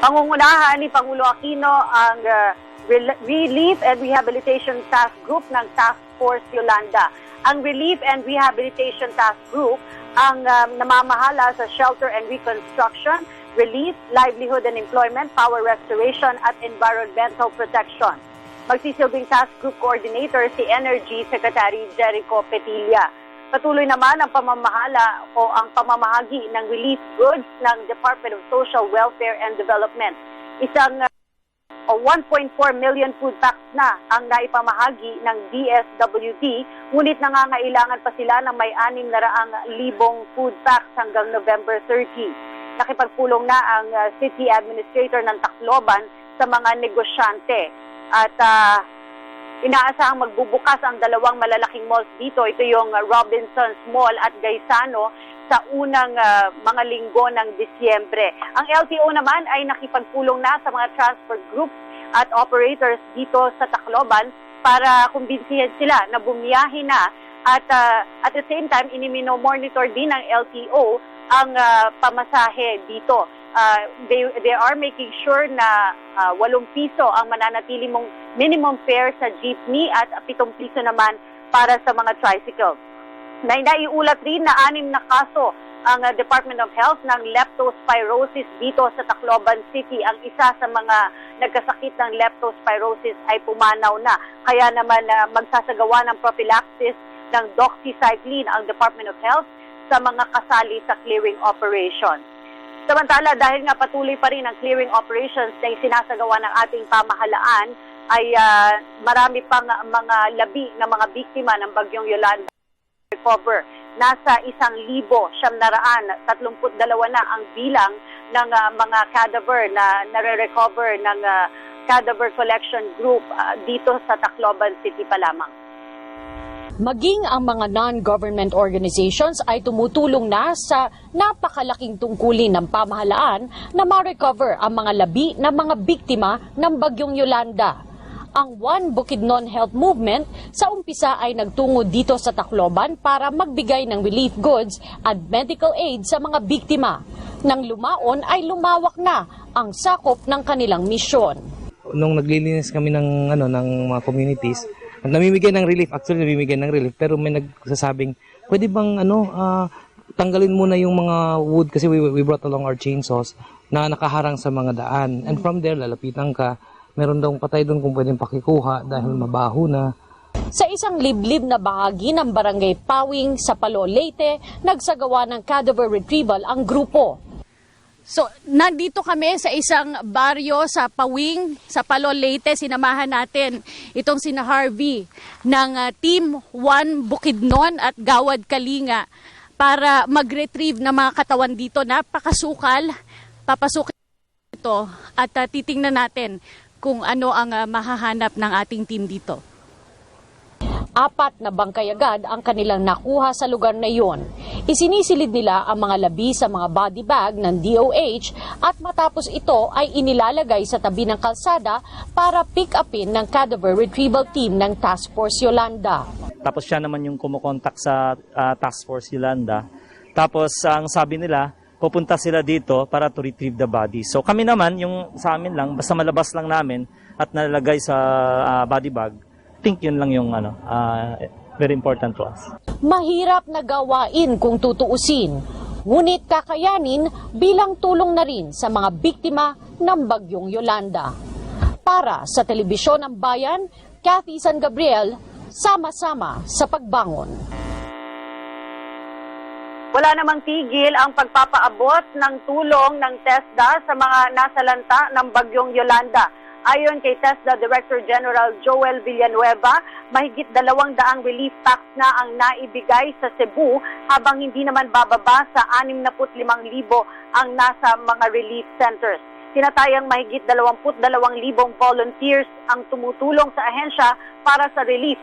Pangungunahan ni Pangulo Aquino ang Relief and Rehabilitation Task Group ng Task Force Yolanda. Ang Relief and Rehabilitation Task Group ang namamahala sa shelter and reconstruction, relief, livelihood and employment, power restoration at environmental protection. Magsisilbing Task Group Coordinator si Energy Secretary Jericho Petilla. Patuloy naman ang pamamahala o ang pamamahagi ng relief goods ng Department of Social Welfare and Development. Isang 1.4 million food packs na ang naipamahagi ng DSWD, ngunit nangangailangan pa sila ng may 600,000 food packs hanggang November 30. Nakipagpulong na ang City Administrator ng Tacloban sa mga negosyante at inaasahang magbubukas ang dalawang malalaking malls dito. Ito yung Robinsons Mall at Gaisano sa unang mga linggo ng Disyembre. Ang LTO naman ay nakipagpulong na sa mga transport groups at operators dito sa Tacloban para kumbinsihin sila na bumiyahe na at the same time inimino-monitor din ng LTO ang pamasahe dito. They are making sure na 8 piso ang mananatili mong minimum fare sa jeepney at 7 piso naman para sa mga tricycle. Naiulat rin na 6 na kaso ang Department of Health ng leptospirosis dito sa Tacloban City. Ang isa sa mga nagkasakit ng leptospirosis ay pumanaw na. Kaya naman magsasagawa ng prophylaxis ng doxycycline ang Department of Health sa mga kasali sa clearing operation. Samantala, dahil nga patuloy pa rin ang clearing operations na sinasagawa ng ating pamahalaan, ay marami pang mga labi ng mga biktima ng bagyong Yolanda recover. Nasa 1,932 na ang bilang ng mga cadaver na nare-recover ng Cadaver Collection Group dito sa Tacloban City pa lamang. Maging ang mga non-government organizations ay tumutulong na sa napakalaking tungkulin ng pamahalaan na ma-recover ang mga labi ng mga biktima ng bagyong Yolanda. Ang One Bukidnon Health Movement sa umpisa ay nagtungo dito sa Tacloban para magbigay ng relief goods at medical aid sa mga biktima. Nang lumaon ay lumawak na ang sakop ng kanilang misyon. Nung naglilinis kami ng mga communities, namimigay ng relief, pero may nagsasabing, pwede bang tanggalin muna yung mga wood kasi we brought along our chainsaws na nakaharang sa mga daan. And from there, lalapitan ka, meron daw patay doon kung pwedeng pakikuha dahil mabaho na. Sa isang liblib na bahagi ng Barangay Pawing sa Palo, Leyte, nagsagawa ng cadaver retrieval ang grupo. So, nandito kami sa isang baryo sa Pawing, sa Palo, Leyte. Sinamahan natin itong sina Harvey ng Team 1 Bukidnon at Gawad Kalinga para mag-retrieve ng mga katawan dito. Napakasukal, papasukin ito at titingnan natin kung ano ang mahahanap ng ating team dito. 4 na bangkay agad ang kanilang nakuha sa lugar na iyon. Isinisilid nila ang mga labi sa mga body bag ng DOH at matapos ito ay inilalagay sa tabi ng kalsada para pick upin ng cadaver retrieval team ng Task Force Yolanda. Tapos siya naman yung kumukontak sa Task Force Yolanda. Tapos ang sabi nila, pupunta sila dito para to retrieve the body. So kami naman, yung sa amin lang, basta malabas lang namin at nalagay sa body bag, I think yun lang yung very important to us. Mahirap na gawain kung tutuusin, ngunit kakayanin bilang tulong na rin sa mga biktima ng bagyong Yolanda. Para sa Telebisyon ng Bayan, Cathy San Gabriel, sama-sama sa pagbangon. Wala namang tigil ang pagpapaabot ng tulong ng TESDA sa mga nasalanta ng bagyong Yolanda. Ayon kay TESDA Director General Joel Villanueva, mahigit 200 relief packs na ang naibigay sa Cebu habang hindi naman bababa sa 65,000 ang nasa mga relief centers. Tinatayang mahigit 22,000 volunteers ang tumutulong sa ahensya para sa relief